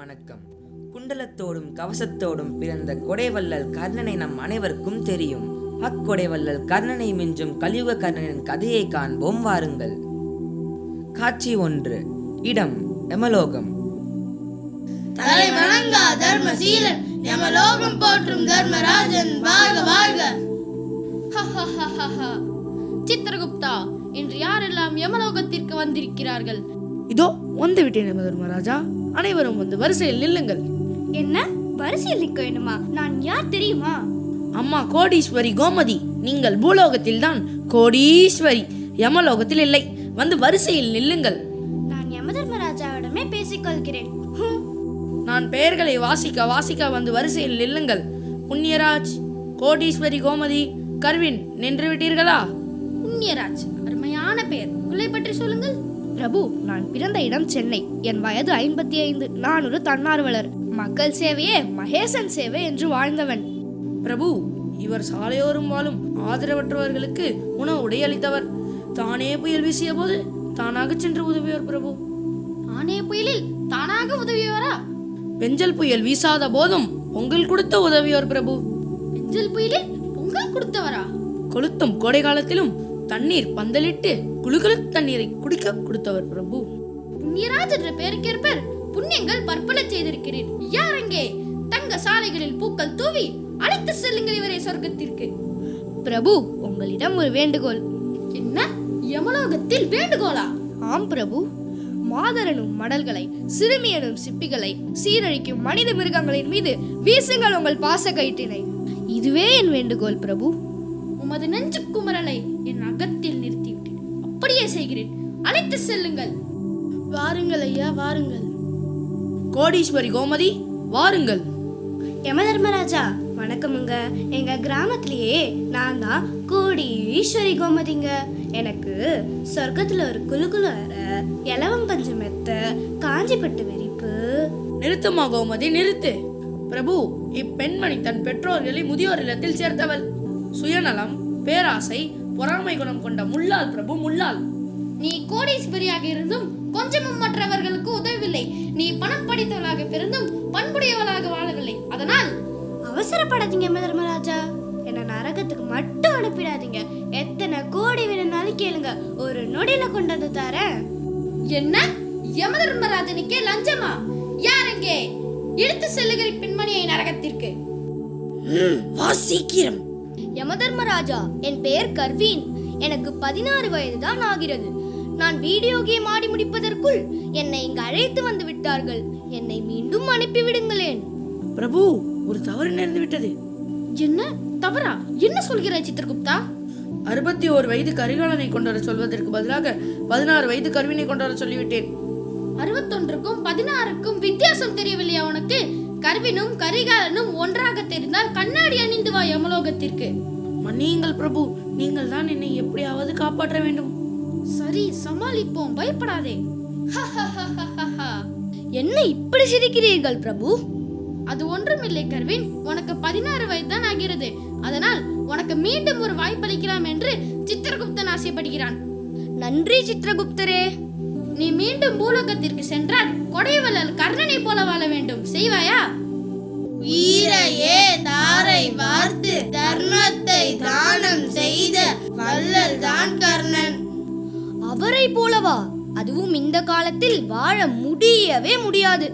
வணக்கம். குண்டலத்தோடும் கவசத்தோடும் பிறந்த கொடைவள்ளல் கர்ணனை நம் அனைவருக்கும் தெரியும். அக்கொடைவள்ளல் கர்ணனை மிஞ்சும் கலியுக கர்ணனின் கதையை காண்போம் வாருங்கள். காட்சி 1. இடம் யமலோகம். தலை வணங்கா தர்மசீலன் யமலோகம் போற்றும் தர்மராஜன் வாழ்க வாழ்க. சித்திரகுப்தா, இன்று யாரெல்லாம் யமலோகத்திற்கு வந்திருக்கிறார்கள்? இதோ வந்து விட்டேன் தர்மராஜா. அனைவரும் வந்து வரிசையில் நில்லுங்கள். என்ன வரிசையில் நிற்க வேண்டுமா? நான் யார் தெரியுமா? அம்மா கோடீஸ்வரி கோமதி. நீங்கள் பூலோகத்தில் தான் கோடீஸ்வரி, யமலோகத்தில் இல்லை. வந்து வரிசையில் நில்லுங்கள். நான் யமதர்மராஜாவிடமே பேசிக்கொள்கிறேன். நான் பெயர்களை வாசிக்க வந்து வரிசையில் நில்லுங்கள். புண்ணியராஜ், கோடீஸ்வரி கோமதி, கர்வின், நின்று விட்டீர்களா? புண்ணியராஜ் அருமையான பெயர். உங்களை பற்றி சொல்லுங்கள். பிரபு, நான் பிறந்த இடம் சென்னை. என் வயது 55. நான் ஒரு தன்னார்வலர். மக்கள் சேவையே மகேசன் சேவை என்று வாழ்ந்தவன். பிரபு, இவர் சாலையோரும் வாழும் ஆதரவற்றவர்களுக்கு உணவு உடையளித்தவர். தானே புயல் வீசிய போது தானாக சென்று உதவியவர் பிரபு. ஆனே புயலில் தானாக உதவியவரா? பெஞ்சல் புயல் வீசாத போதும் பொங்கல் கொடுத்த உதவியோர் பிரபு. பெஞ்சல் புயலில் பொங்கல் கொடுத்தவரா? கொளுத்தும் கோடை காலத்திலும் தண்ணீர் பந்தலிட்டு குளுகுளு தண்ணீரை குடிக்க கொடுத்தவர் பிரபு. புண்ணியராஜ் என்ற பெயருக்கேற்ப புண்ணியங்கள் பற்பல செய்திருக்கிறேன். யார் அங்கே? தங்க சாலைகளில் பூக்கள் தூவி அழைத்து செல்லுங்கள் இவரை சொர்க்கத்திற்கு. பிரபு, உங்களிடம் ஒரு வேண்டுகோள். என்ன? யமலோகத்தில் வேண்டுகோளா? ஆம் பிரபு. மாதரனும் மடல்களை, சிறுமியனும் சிப்பிகளை, சீரழிக்கும் மனித மிருகங்களின் மீது வீசுங்கள் உங்கள் பாச கயிற்றினை. இதுவே என் வேண்டுகோள் பிரபு. உமது நெஞ்சு குமரலை என் அகத்தில் நிறுத்திவிட்டேன். அப்படியே செய்கிறேன். அழைத்து செல்லுங்கள். வாருங்கள் ஐயா, வாருங்கள். கோடீஸ்வரி கோமதி, வாருங்கள். யமதர்மராஜா வணக்கமுங்க. எங்க கிராமத்திலேயே நான் தான் கோடீஸ்வரி கோமதிங்க. எனக்கு சொர்க்கத்துல ஒரு குலுகுல அறை, இலவம் பஞ்சு மெத்த, காஞ்சிப்பட்டு விரிப்பு. நிறுத்துமா கோமதி, நிறுத்து. பிரபு, இப்பெண்மணி தன் பெற்றோர்களை முதியோர் இல்லத்தில் சேர்த்தவள். சுயநலம், பேராசை, பொறாமை குணம் கொண்ட முள்ளாள் பிரபு, முள்ளாள். நீ கோடீஸ்வரியாக இருந்தும் கொஞ்சமும் மற்றவர்களுக்கு உதவவில்லை. நீ பணம் படித்தவளாக பிறந்தும் பண்புடையவளாக வாழவில்லை. அதனால் அவசரப்படாதீங்க யமதர்மராஜா. என்ன நரகத்துக்கு மட்டும் அனுப்பிடாதீங்க. எத்தனை கோடி வேணும்னாலும் கேளுங்க, ஒரு நொடியில கொண்டு வந்து தரேன். என்ன? யமதர்மராஜனுக்கே லஞ்சமா? யாரெங்கே? இழுத்து செல்லுகிற பெண்மணியை நரகத்திற்கு. சீக்கிரம். யமதர்மராஜா, என் பெயர் கர்வீன். எனக்கு 16 வயது தான் ஆகிறது. நான் வீடியோ கேம் ஆடி முடிப்பதற்குள் என்னை இங்கு அழைத்து வந்து விட்டார்கள். என்னை மீண்டும் அனுப்பிவிடுங்களேன். பிரபு, ஒரு தவறு நேர்ந்து விட்டது. என்ன தவறா? என்ன சொல்கிறாய் சித்திரகுப்தா? 61 வயது கரிகாலனை கொண்டு வர சொல்வதற்கு பதிலாக 16 வயது கர்வினை கொண்டு வர சொல்லிவிட்டேன். 61க்கும் 16க்கும் வித்தியாசம் தெரியவில்லையா உனக்கு? கர்வினும் கரிகாலனும் ஒன்றாக தெரிந்தால் கண்ணாடி அணிந்து வா யமலோகத்திற்கு. மன்னியுங்கள் பிரபு, நீங்கள் தான் என்னை எப்படியாவது காப்பாற்ற வேண்டும். சரி, சமாளிப்போம், பயப்படாதே. என்ன இப்படி சிரிக்கிறீர்கள் பிரபு? அது ஒன்றுமில்லை கர்வின், உனக்கு 16 வயது தான் ஆகிறது. அதனால் உனக்கு மீண்டும் ஒரு வாய்ப்பளிக்கலாம் என்று சித்திரகுப்தன் ஆசைப்படுகிறான். நன்றி சித்திரகுப்தரே. நீ மீண்டும் பூலோகத்திற்கு சென்றால் கொடைவள்ளல் கர்ணனை போல வாழ வேண்டும். செய்வாயா? வீரையே தாரை வார்த்து தர்மத்தை தானம் செய்த வள்ளல் தான் கர்ணன். அவரை போலவா? அதுவும் இந்த காலத்தில் வாழ முடியவே முடியாது.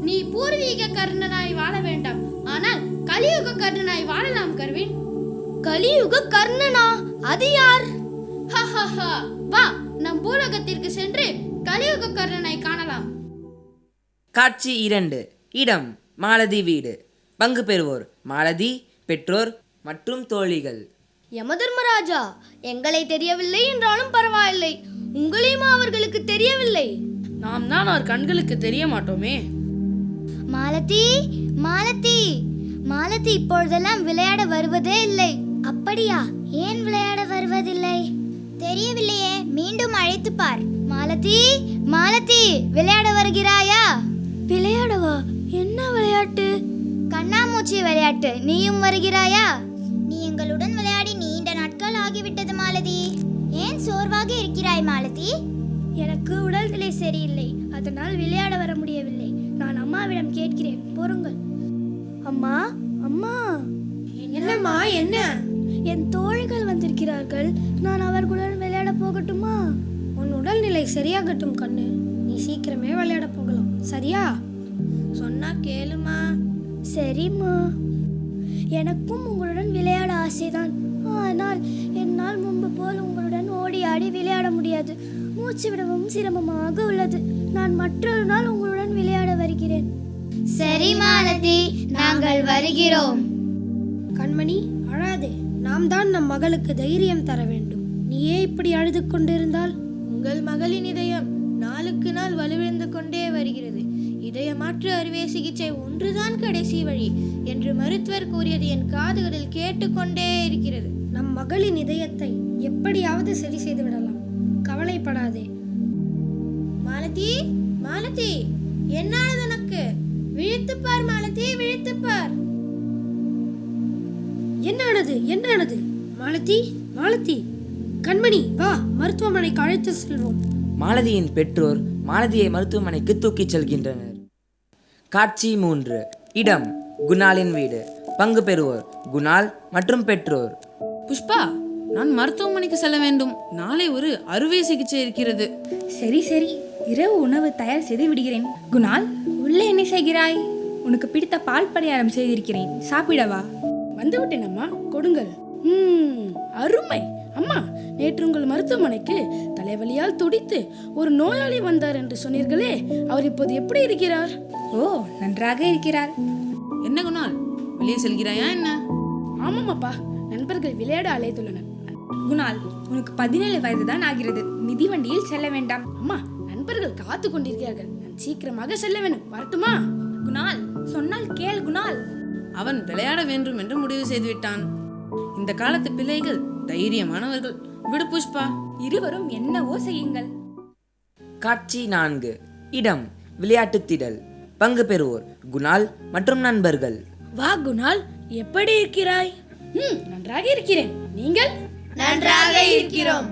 நீ பூர்வீக கர்ணனாய் வாழ வேண்டாம், ஆனால் கலியுக கர்ணனாய் வாழலாம் கர்வின். கலியுக கர்ணனா? அது யார்? வா, நம் பூலோகத்திற்கு சென்று கலியுக கர்ணனை காணலாம். காட்சி 2. இடம் மாலதி வீடு. பங்கு பெறுவோர் மாலதி, பெற்றோர் மற்றும் தோழிகள். யமதர்மராஜா, எங்களை தெரியவில்லை என்றாலும் பரவாயில்லை. உங்களையும் அவர்களுக்கு தெரியவில்லை. நாம் தான் அவர் கண்களுக்கு தெரிய மாட்டோமே. மாலதி, மாலதி, மாலதி இப்பொழுதெல்லாம் விளையாட வருவதே இல்லை. அப்படியா? ஏன் விளையாட வருவதில்லை? தெரியவில்லையே. மீண்டும் அழைத்து பார். மாலதி, மாலதி, விளையாட வருகிறாயா? விளையாடவா? என்ன விளையாட்டு? கண்ணாமூச்சி விளையாட்டு. நீயும் வருகிறாயா? நீ எங்களுடன் விளையாடி நீண்ட நாட்கள் ஆகிவிட்டது மாலதி. ஏன் சோர்வாக இருக்கிறாய் மாலதி? எனக்கு உடல்நிலை சரியில்லை, அதனால் விளையாட வர முடியவில்லை. நான் அம்மாவிடம் கேட்கிறேன், பொறுங்கள். அம்மா, அம்மா. என்னம்மா, என்ன? என் தோழிகள் வந்திருக்கிறார்கள். நான் அவர்களுடன் விளையாட போகட்டுமா? உன் உடல்நிலை சரியாகட்டும் கண்ணு. நீ சீக்கிரமே விளையாட போகலாம், சரியா? சொன்னா கேளுமா. சரிம்மா. எனக்கும் உங்களுடன் விளையாட ஆசைதான். ஆனால் என்னால் முன்பு போல் உங்களுடன் ஓடி ஆடி விளையாட முடியாது. மூச்சு விடவும் சிரமமாக உள்ளது. நான் மற்றொரு நாள் உங்களுடன் விளையாட வருகிறேன். சரி மாலதி, நாங்கள் வருகிறோம். கண்மணி, அழாதே. நாம் தான் நம் மகளுக்கு தைரியம் தர வேண்டும். நீயே இப்படி அழுது கொண்டிருந்தால்? உங்கள் மகளின் இதயம் நாளுக்கு நாள் வலுவிழந்து கொண்டே வருகிறது. இதய மாற்று அறுவை சிகிச்சை ஒன்றுதான் கடைசி வழி என்று மருத்துவர் கூறியது என் காதுகளில் கேட்டுக்கொண்டே இருக்கிறது. நம் மகளின் இதயத்தை எப்படியாவது சரி செய்து விடலாம். கவலைப்படாதே. மாலதி, மாலதி, என்னானது உனக்கு? விழித்துப்பார் மாலதி, விழித்துப்பார். என்னானது? என்னானது? மாலதி, மாலதி. கண்மணி, வா, மருத்துவமனைக்கு அழைத்து செல்வோம். மாலதியின் பெற்றோர் மாலதியை மருத்துவமனைக்கு தூக்கிச் செல்கின்றனர். காட்சி 3. இடம் குணாலின் வீடு. பங்கு பெறுவோர் குணால் மற்றும் பெற்றோர். புஷ்பா, நான் மருத்துவமனைக்கு செல்ல வேண்டும். நாளை ஒரு அறுவை சிகிச்சை இருக்கிறது. சரி சரி, இரவு உணவு தயார் செய்து விடுகிறேன். குணால், உள்ளே என்ன செய்கிறாய்? உனக்கு பிடித்த பால் பணியாரம் செய்திருக்கிறேன், சாப்பிடவா? வந்துவிட்டேன் அம்மா, கொடுங்கள். அருமை. அம்மா, நேற்று உங்கள் மருத்துவமனைக்கு தலைவலியால் துடித்து ஒரு நோயாளி வந்தார் என்று சொன்னீர்களே, அவர் இப்போது எப்படி இருக்கிறார்? ஓ, நன்றாக இருக்கிறார். என்ன குணால், வெளியே செல்கிறாயா என்ன? ஆமாம் அப்பா, நண்பர்கள் விளையாட அழைத்துள்ளனர். குணால், உனக்கு 17 வயது தான் ஆகிறது. மிதிவண்டியில் செல்ல வேண்டாம். அம்மா, நண்பர்கள் காத்து கொண்டிருக்கிறார்கள். நான் சீக்கிரமாக செல்ல வேண்டும். வரட்டுமா? குணால், சொன்னால் கேள் குணால். அவன் விளையாட வேண்டும் என்று முடிவு செய்து விட்டான். இந்த காலத்து பிள்ளைகள் தைரியமானவர்கள். விடு புஷ்பா. இருவரும் என்னவோ செய்யுங்கள். காட்சி 4. இடம் விளையாட்டு திடல். பங்கு பெறுவோர் குணால் மற்றும் நண்பர்கள். வா குணால், எப்படி இருக்கிறாய்? நன்றாக இருக்கிறேன். நீங்கள்? நன்றாக இருக்கிறோம்.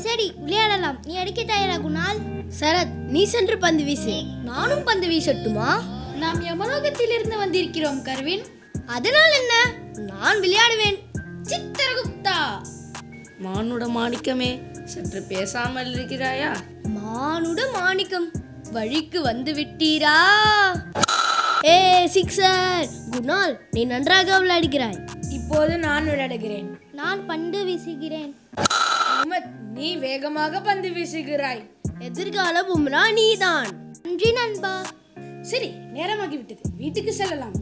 சரி, விளையாடலாம். நீ அடிக்க தயாரா குணால்? சரத், நீ சென்று பந்து வீசு. நானும் பந்து வீசட்டுமா? நாம் யமலோகத்தில் இருந்து வந்திருக்கிறோம் கர்வின். அதனால் என்ன? நான் விளையாடுவேன். சித்திரகுப்தா, மானுட மாணிக்கமே, சற்று பேசாமல் இருக்கிறாயா? மானுட மாணிக்கம், வழிக்கு வந்து விட்டீரா? ஏ சிக்ஸர்! குணால், நீ நன்றாக விளையாடுகிறாய். இப்போது நான் விளையாடுகிறேன். நான் பந்து வீசுகிறேன். அஹ்மத், நீ வேகமாக பந்து வீசுகிறாய். எதிர்கால பும்ரா நீதான். நன்றி நண்பா. சரி, நேரமாகிவிட்டது, வீட்டுக்கு செல்லலாம்.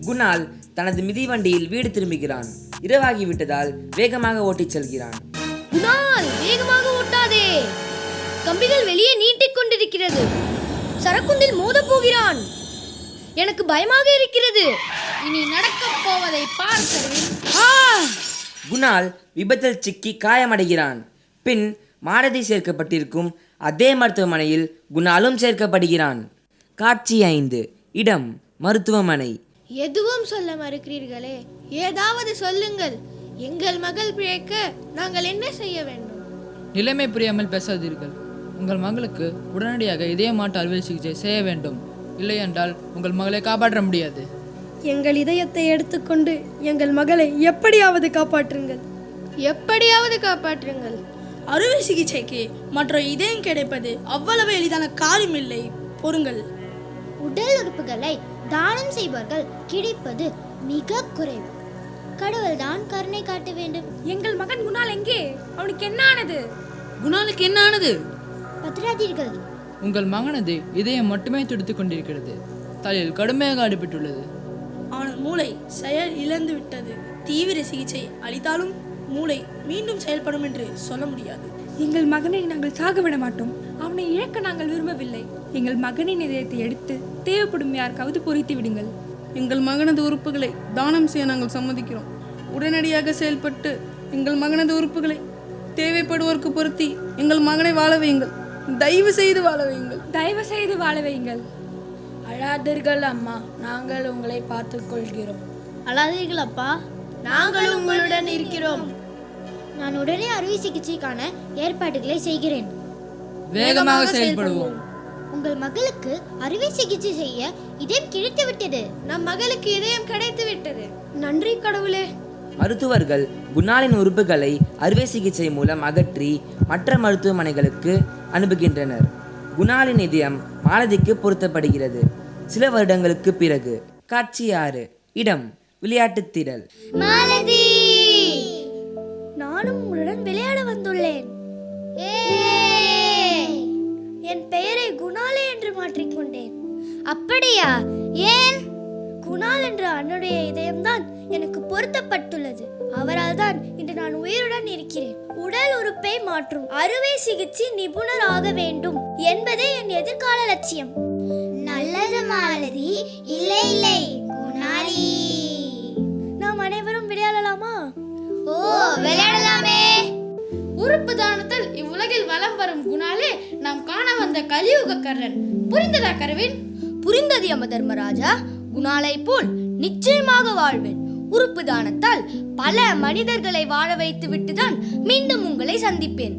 குணால் தனது மிதிவண்டியில் வீடு திரும்புகிறான். இரவாகிவிட்டதால் வேகமாக ஓட்டிச் செல்கிறான். குணால், வேகமாக ஓட்டாதே. கம்பிகள் வெளியே நீட்டிக் கொண்டிருக்கிறது. சரக்குந்தில் மோதப் போகிறான். எனக்கு பயமாக இருக்கிறது. இனி நடக்கப் போவதை பார் கர்வின். குணால் விபத்தில் சிக்கி காயமடைகிறான். பின் மாலதி சேர்க்கப்பட்டிருக்கும் அதே மருத்துவமனையில் குணாலும் சேர்க்கப்படுகிறான். காட்சி 5. இடம் மருத்துவமனை. எதுவும் சொல்ல மறுக்கிறீர்களே, ஏதாவது சொல்லுங்கள். எங்கள் மகள் பிழைக்க நாங்கள் என்ன செய்ய வேண்டும்? நிலைமை புரியாமல் பேசாதீர்கள். உங்கள் மகளுக்கு உடனடியாக இதய மாற்று அறுவை சிகிச்சை செய்ய வேண்டும். இல்லையென்றால் உங்கள் மகளை காப்பாற்ற முடியாது. எங்கள் இதயத்தை எடுத்துக்கொண்டு எங்கள் மகளை எப்படியாவது காப்பாற்றுங்கள். எப்படியாவது காப்பாற்றுங்கள். அறுவை சிகிச்சைக்கு மற்ற இதயம் கிடைப்பது அவ்வளவு எளிதான காரியம் இல்லை. பொறுங்கள். உடல் உறுப்புகளை தானம் செய்பவர்கள் கிடைப்பது மிக குறைவு. கடவுள் தான் கருணை காட்ட வேண்டும். எங்கள் மகன் குணால் எங்கே? அவனுக்கு என்ன ஆனது? குணாலுக்கு என்ன ஆனது? பத்திராதீர்கள். உங்கள் மகனது இதயம் மட்டுமே துடித்துக் கொண்டிருக்கிறது. தலையில் கடுமையாக அடிபட்டுள்ளது. அவனது மூளை செயல் இழந்து விட்டது. தீவிர சிகிச்சை அளித்தாலும் மூளை மீண்டும் செயல்படும் என்று சொல்ல முடியாது. எங்கள் மகனை நாங்கள் சாக விட மாட்டோம். அவனை இழக்க நாங்கள் விரும்பவில்லை. எங்கள் மகனின் இதயத்தை எடுத்து தேவைப்படும் யாருக்காவது பொறித்து விடுங்கள். எங்கள் மகனது உறுப்புகளை தானம் செய்ய நாங்கள் சம்மதிக்கிறோம். உடனடியாக செயல்பட்டு எங்கள் மகனது உறுப்புகளை தேவைப்படுவோருக்கு பொருத்தி எங்கள் மகனை வாழ வையுங்கள். தயவு செய்து வாழ வையுங்கள். தயவு செய்து வாழ வையுங்கள். அழாதீர்கள் அம்மா, நாங்கள் உங்களை பார்த்துக் கொள்கிறோம். அழாதீர்கள் அப்பா, நாங்கள் உங்களுடன் இருக்கிறோம். நான் உடனே அறுவை சிகிச்சைக்கான ஏற்பாடுகளை செய்கிறேன். வேகமாக செயல்படுவோம். உங்கள் மகளுக்கு அறுவை சிகிச்சை செய்ய இதயம் கிடைத்து விட்டது. நம் மகளுக்கு இதயம் கிடைத்து விட்டது. நன்றி கடவுளே. மருத்துவர்கள் குணாலின் உறுப்புகளை அறுவை சிகிச்சை மூலம் அகற்றி மற்ற மருத்துவமனைகளுக்கு அனுப்புகின்றனர். குணாலின் இதயம் மாலதிக்கு பொருத்தப்படுகிறது. சில வருடங்களுக்கு பிறகு. காட்சி 6. இடம் விளையாட்டுத் திடல். மாலதி, நானும் உங்களுடன் விளையாட வந்துள்ளேன். என் பெயரை குணாலே என்று மாற்றிக்கொண்டேன். அப்படியா? ஏன்? குணால் என்ற அன்னுடைய இதயம்தான் எனக்கு பொருத்தப்பட்டுள்ளது. அவரால் தான் இன்று நான் உயிருடன் இருக்கிறேன். உடல் உறுப்பை மாற்றும் அறுவை சிகிச்சை நிபுணர் ஆக வேண்டும் என்பதே என் எதிர்கால லட்சியம். நல்லது மாலதி. இல்லை இல்லை குணாலி. நாம் அனைவரும் விளையாடலாமா? ஓ, விளையாடலாமே. உறுப்பு தானத்தில் இவ்வுலகில் வலம் வரும் குணாலே நாம் காண வந்த கலியுக கர்ணன். புரிந்ததா கர்வீன்? புரிந்தது யம தர்மராஜா. குணாலை போல் நிச்சயமாக வாழ்வேன். உறுப்பு தானத்தால் பல மனிதர்களை வாழ வைத்து விட்டுதான் மீண்டும் உங்களை சந்திப்பேன்.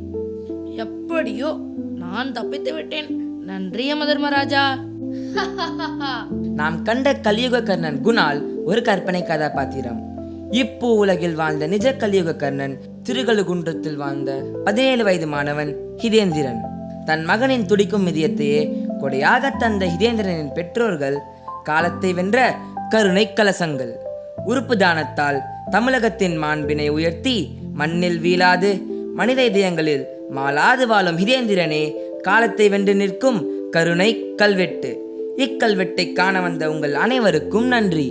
எப்படியோ நான் தப்பித்து விட்டேன். நன்றி யம தர்மராஜா. நாம் கண்ட கலியுக கர்ணன் குணால் ஒரு கற்பனை கதாபாத்திரம். இப்போ உலகில் வாழ்ந்த நிஜ கலியுக கர்ணன் திருகழுகுன்றத்தில் வாழ்ந்த 17 வயது மாணவன் ஹிதேந்திரன். தன் மகனின் துடிக்கும் இதயத்தையே கொடையாக தந்த ஹிதேந்திரனின் பெற்றோர்கள் காலத்தை வென்ற கருணை கலசங்கள். உறுப்பு தானத்தால் தமிழகத்தின் மாண்பினை உயர்த்தி மண்ணில் வீழாது மனித இதயங்களில் மாளாது வாழும் ஹிதேந்திரனே காலத்தை வென்று நிற்கும் கருணை கல்வெட்டு. இக்கல்வெட்டை காண வந்த உங்கள் அனைவருக்கும் நன்றி.